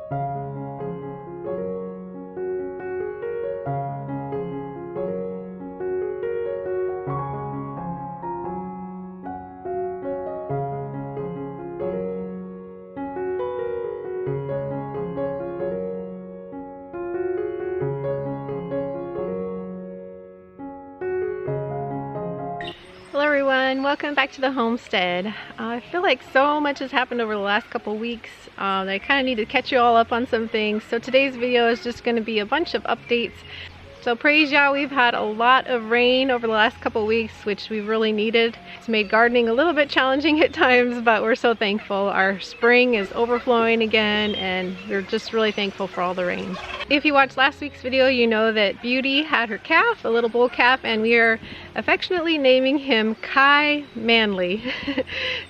Hello everyone, welcome back to the homestead. I feel like so much has happened over the last couple weeks that I kind of need to catch you all up on some things. So today's video is just going to be a bunch of updates. So praise Yah, we've had a lot of rain over the last couple weeks, which we really needed. It's made gardening a little bit challenging at times, but we're so thankful. Our spring is overflowing again, and we're just really thankful for all the rain. If you watched last week's video, you know that Beauty had her calf, a little bull calf, and we are affectionately naming him Kai Manly.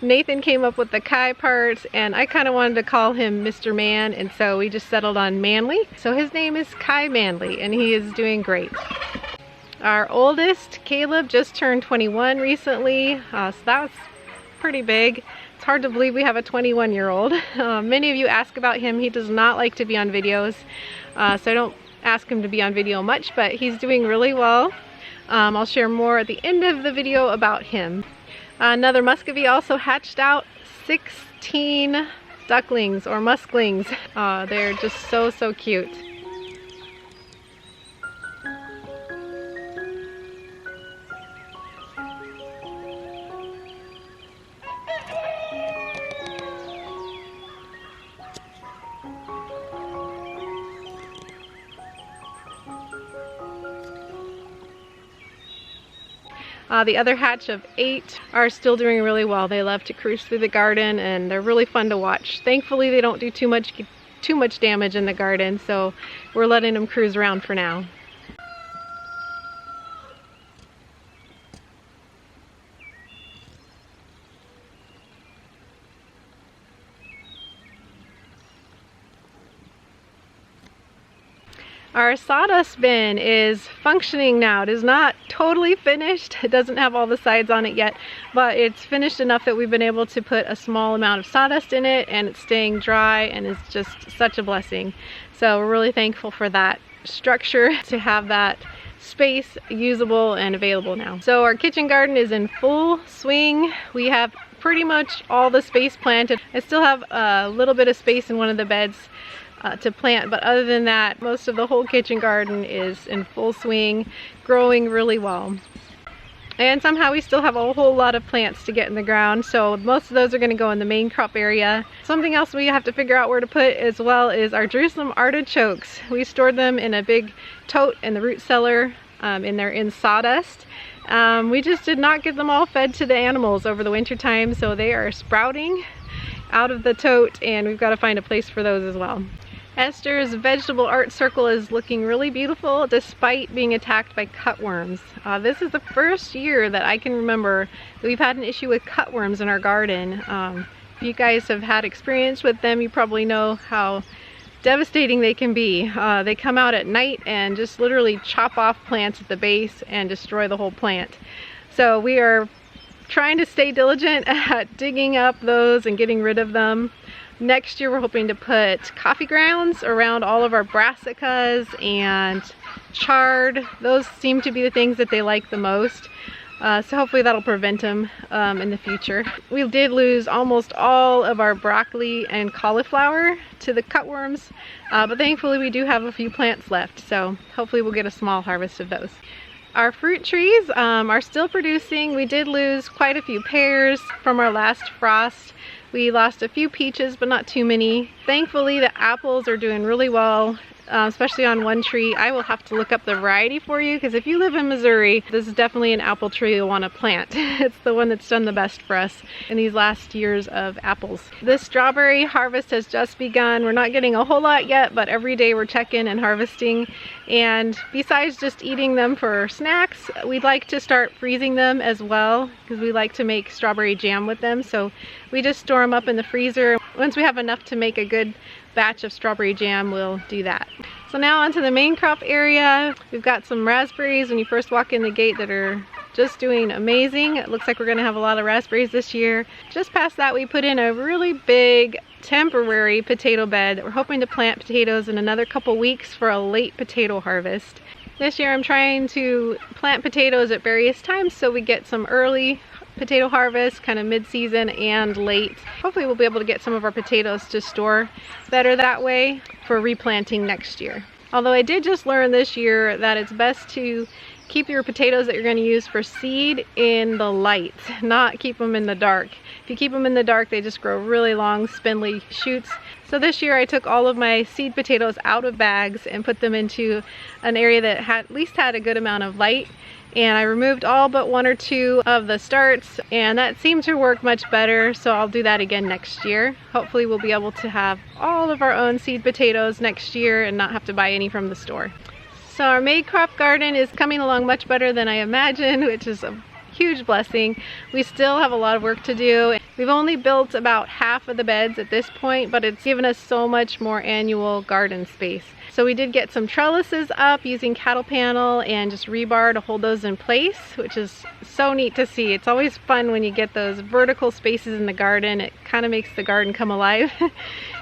Nathan came up with the Kai part, and I kind of wanted to call him Mr. Man, and so we just settled on Manly. So his name is Kai Manly, and he is doing great. Our oldest, Caleb, just turned 21 recently, so that was pretty big. It's hard to believe we have a 21-year-old. Many of you ask about him. He does not like to be on videos, so I don't ask him to be on video much, but he's doing really well. I'll share more at the end of the video about him. Another Muscovy also hatched out 16 ducklings or musklings. They're just so cute. The other hatch of 8 are still doing really well. They love to cruise through the garden, and they're really fun to watch. Thankfully, they don't do too much damage in the garden, so we're letting them cruise around for now. Our sawdust bin is functioning now. It is not totally finished. It doesn't have all the sides on it yet, but it's finished enough that we've been able to put a small amount of sawdust in it, and it's staying dry, and it's just such a blessing. So we're really thankful for that structure, to have that space usable and available now. So our kitchen garden is in full swing. We have pretty much all the space planted. I still have a little bit of space in one of the beds to plant, but other than that, most of the whole kitchen garden is in full swing, growing really well. And somehow we still have a whole lot of plants to get in the ground, so most of those are going to go in the main crop area. Something else we have to figure out where to put as well is our Jerusalem artichokes. We stored them in a big tote in the root cellar, and they're in sawdust. We just did not get them all fed to the animals over the winter time, so they are sprouting out of the tote, and we've got to find a place for those as well. Esther's vegetable art circle is looking really beautiful despite being attacked by cutworms. This is the first year that I can remember that we've had an issue with cutworms in our garden. If you guys have had experience with them, you probably know how devastating they can be. They come out at night and just literally chop off plants at the base and destroy the whole plant. So we are trying to stay diligent at digging up those and getting rid of them. Next year we're hoping to put coffee grounds around all of our brassicas and chard. Those seem to be the things that they like the most. So hopefully that'll prevent them in the future. We did lose almost all of our broccoli and cauliflower to the cutworms, but thankfully we do have a few plants left, so hopefully we'll get a small harvest of those. Our fruit trees are still producing. We did lose quite a few pears from our last frost. We lost a few peaches, but not too many. Thankfully, the apples are doing really well, especially on one tree. I will have to look up the variety for you, because if you live in Missouri, this is definitely an apple tree you'll want to plant. It's the one that's done the best for us in these last years of apples. This strawberry harvest has just begun. We're not getting a whole lot yet, but every day we're checking and harvesting. And besides just eating them for snacks, we'd like to start freezing them as well, because we like to make strawberry jam with them. So we just store them up in the freezer. Once we have enough to make a good batch of strawberry jam, we'll do that. So now onto the main crop area. We've got some raspberries when you first walk in the gate that are just doing amazing. It looks like we're gonna have a lot of raspberries this year. Just past that, we put in a really big temporary potato bed. We're hoping to plant potatoes in another couple weeks for a late potato harvest. This year I'm trying to plant potatoes at various times so we get some early potato harvest, kind of mid-season and late. Hopefully we'll be able to get some of our potatoes to store better that way for replanting next year. Although I did just learn this year that it's best to keep your potatoes that you're going to use for seed in the light, not keep them in the dark. If you keep them in the dark, they just grow really long, spindly shoots. So this year I took all of my seed potatoes out of bags and put them into an area that at least had a good amount of light. And I removed all but 1 or 2 of the starts, and that seemed to work much better, so I'll do that again next year. Hopefully we'll be able to have all of our own seed potatoes next year and not have to buy any from the store. So our May crop garden is coming along much better than I imagined, which is a huge blessing. We still have a lot of work to do. We've only built about half of the beds at this point, but it's given us so much more annual garden space. So we did get some trellises up using cattle panel and just rebar to hold those in place, which is so neat to see. It's always fun when you get those vertical spaces in the garden. It kind of makes the garden come alive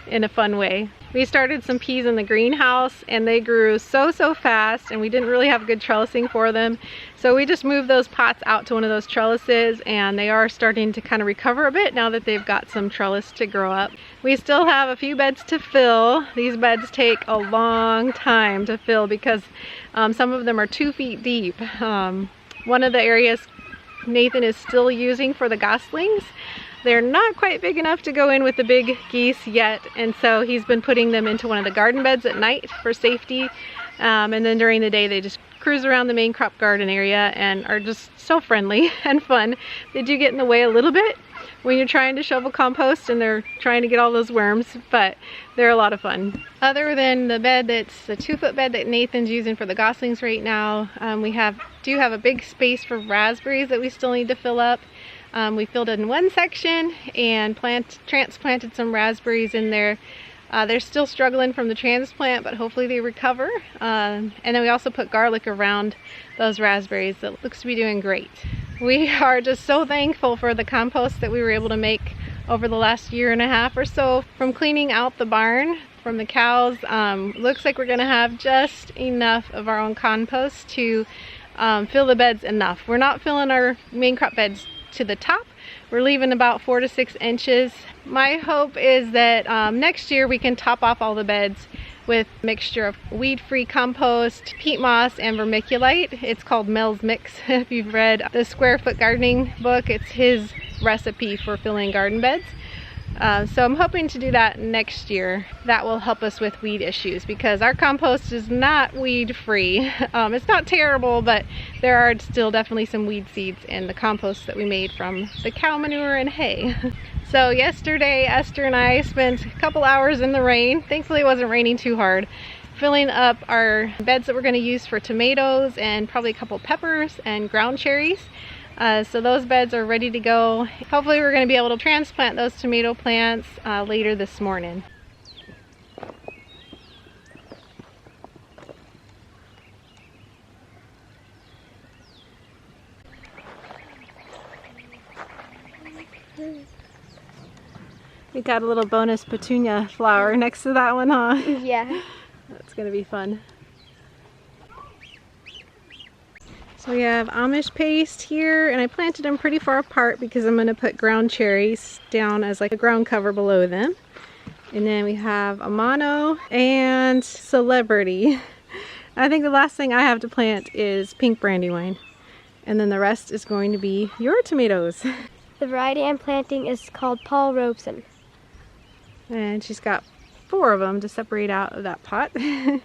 in a fun way. We started some peas in the greenhouse and they grew so fast, and we didn't really have good trellising for them. So we just moved those pots out to one of those trellises, and they are starting to kind of recover a bit now that they've got some trellis to grow up. We still have a few beds to fill. These beds take a long time to fill because some of them are 2 feet deep. One of the areas Nathan is still using for the goslings, they're not quite big enough to go in with the big geese yet, and so he's been putting them into one of the garden beds at night for safety, and then during the day they just cruise around the main crop garden area and are just so friendly and fun. They do get in the way a little bit when you're trying to shovel compost and they're trying to get all those worms, but they're a lot of fun. Other than the bed that's the 2-foot bed that Nathan's using for the goslings right now, we do have a big space for raspberries that we still need to fill up. We filled in one section and transplanted some raspberries in there. They're still struggling from the transplant, but hopefully they recover. And then we also put garlic around those raspberries. That looks to be doing great. We are just so thankful for the compost that we were able to make over the last 1.5 years or so from cleaning out the barn from the cows. Looks like we're gonna have just enough of our own compost to fill the beds enough. We're not filling our main crop beds to the top. We're leaving about 4 to 6 inches. My hope is that next year we can top off all the beds with a mixture of weed-free compost, peat moss, and vermiculite. It's called Mel's Mix. If you've read the Square Foot Gardening book, it's his recipe for filling garden beds. So I'm hoping to do that next year. That will help us with weed issues because our compost is not weed-free. It's not terrible, but there are still definitely some weed seeds in the compost that we made from the cow manure and hay. So yesterday, Esther and I spent a couple hours in the rain. Thankfully it wasn't raining too hard, filling up our beds that we're going to use for tomatoes and probably a couple peppers and ground cherries. So those beds are ready to go. Hopefully we're going to be able to transplant those tomato plants later this morning. We got a little bonus petunia flower next to that one, huh? Yeah. That's going to be fun. So we have Amish paste here, and I planted them pretty far apart because I'm going to put ground cherries down as like a ground cover below them. And then we have Amano and Celebrity. I think the last thing I have to plant is pink brandywine. And then the rest is going to be your tomatoes. The variety I'm planting is called Paul Robeson. And she's got 4 of them to separate out of that pot. Yep.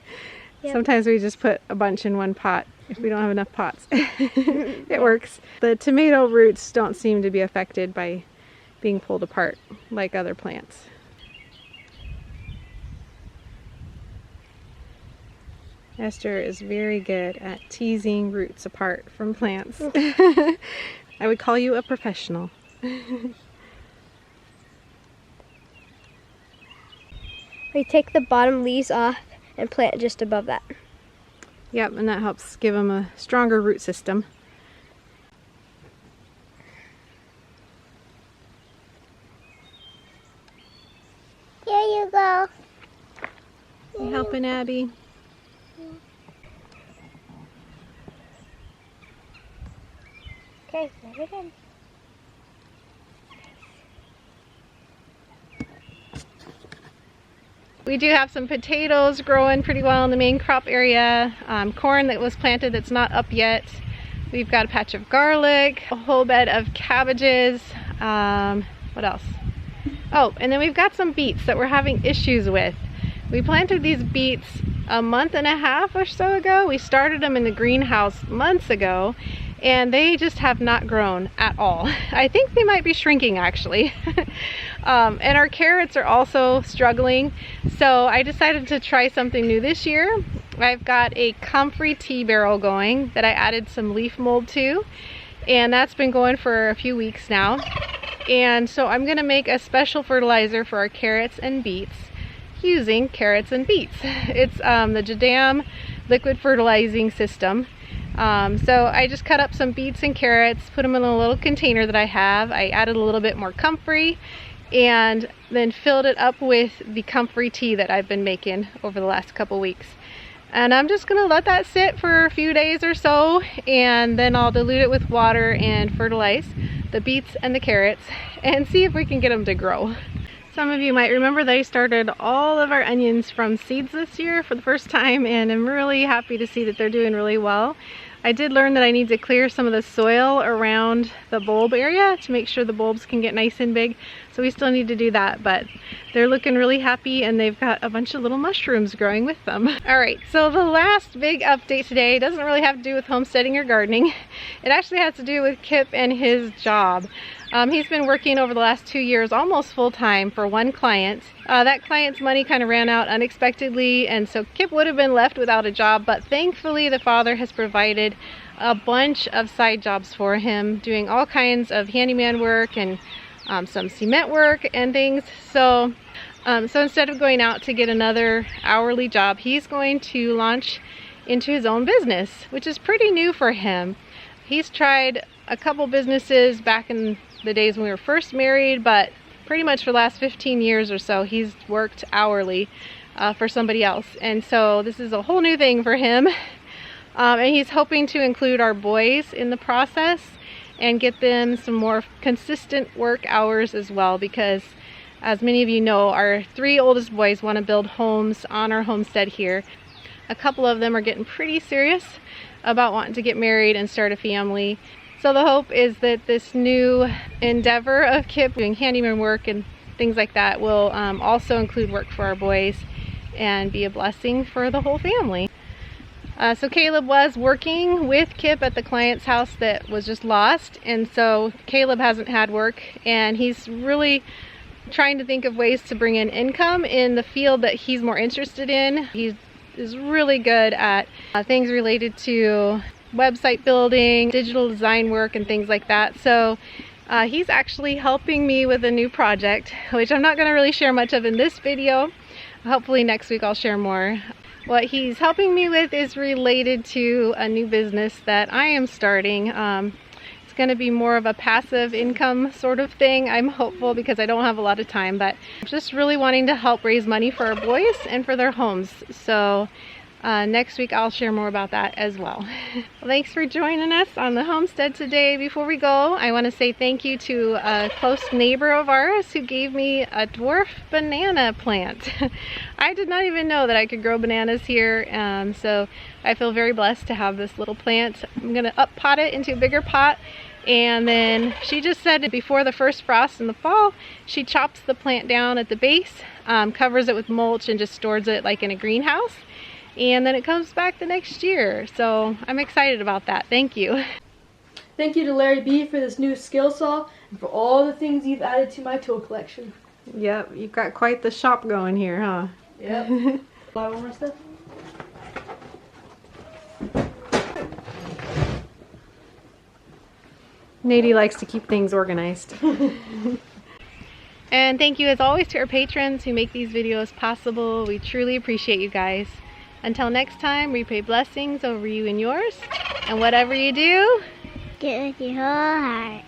Sometimes we just put a bunch in one pot if we don't have enough pots. It works. The tomato roots don't seem to be affected by being pulled apart like other plants. Esther is very good at teasing roots apart from plants. I would call you a professional. We take the bottom leaves off and plant just above that. Yep, and that helps give them a stronger root system. You helping Abby? Okay, let it in. We do have some potatoes growing pretty well in the main crop area. Corn that was planted that's not up yet. We've got a patch of garlic, a whole bed of cabbages. What else? Oh, and then we've got some beets that we're having issues with. We planted these beets a month and a half or so ago. We started them in the greenhouse months ago, and they just have not grown at all. I think they might be shrinking actually. And our carrots are also struggling, so I decided to try something new this year. I've got a comfrey tea barrel going that I added some leaf mold to, and that's been going for a few weeks now. And so I'm gonna make a special fertilizer for our carrots and beets using carrots and beets. It's the Jadam liquid fertilizing system. So I just cut up some beets and carrots, put them in a little container that I have. I added a little bit more comfrey and then filled it up with the comfrey tea that I've been making over the last couple weeks. And I'm just gonna let that sit for a few days or so, and then I'll dilute it with water and fertilize the beets and the carrots and see if we can get them to grow. Some of you might remember that I started all of our onions from seeds this year for the first time, and I'm really happy to see that they're doing really well. I did learn that I need to clear some of the soil around the bulb area to make sure the bulbs can get nice and big, so we still need to do that, but they're looking really happy and they've got a bunch of little mushrooms growing with them. Alright, so the last big update today doesn't really have to do with homesteading or gardening. It actually has to do with Kip and his job. He's been working over the last 2 years almost full-time for one client. That client's money kind of ran out unexpectedly, and so Kip would have been left without a job, but thankfully the father has provided a bunch of side jobs for him, doing all kinds of handyman work and some cement work and things. So instead of going out to get another hourly job, he's going to launch into his own business, which is pretty new for him. He's tried a couple businesses back in the days when we were first married, but pretty much for the last 15 years or so he's worked hourly for somebody else, and so this is a whole new thing for him. And he's hoping to include our boys in the process and get them some more consistent work hours as well, because as many of you know, our 3 oldest boys want to build homes on our homestead here. A couple of them are getting pretty serious about wanting to get married and start a family. So the hope is that this new endeavor of Kip doing handyman work and things like that will also include work for our boys and be a blessing for the whole family. So Caleb was working with Kip at the client's house that was just lost, and so Caleb hasn't had work, and he's really trying to think of ways to bring in income in the field that he's more interested in. He is really good at things related to website building, digital design work, and things like that. So he's actually helping me with a new project, which I'm not going to really share much of in this video. Hopefully next week I'll share more. What he's helping me with is related to a new business that I am starting. It's going to be more of a passive income sort of thing. I'm hopeful because I don't have a lot of time, but I'm just really wanting to help raise money for our boys and for their homes. So next week I'll share more about that as well. Thanks for joining us on the homestead today. Before we go, I want to say thank you to a close neighbor of ours who gave me a dwarf banana plant. I did not even know that I could grow bananas here, so I feel very blessed to have this little plant. I'm going to up pot it into a bigger pot, and then she just said before the first frost in the fall, she chops the plant down at the base, covers it with mulch, and just stores it like in a greenhouse. And then it comes back the next year. So I'm excited about that. Thank you. Thank you to Larry B for this new skill saw and for all the things you've added to my tool collection. Yep, you've got quite the shop going here, huh? Yep. Buy one more stuff? Nadie likes to keep things organized. And thank you as always to our patrons who make these videos possible. We truly appreciate you guys. Until next time, we pray blessings over you and yours. And whatever you do, Get with your whole heart.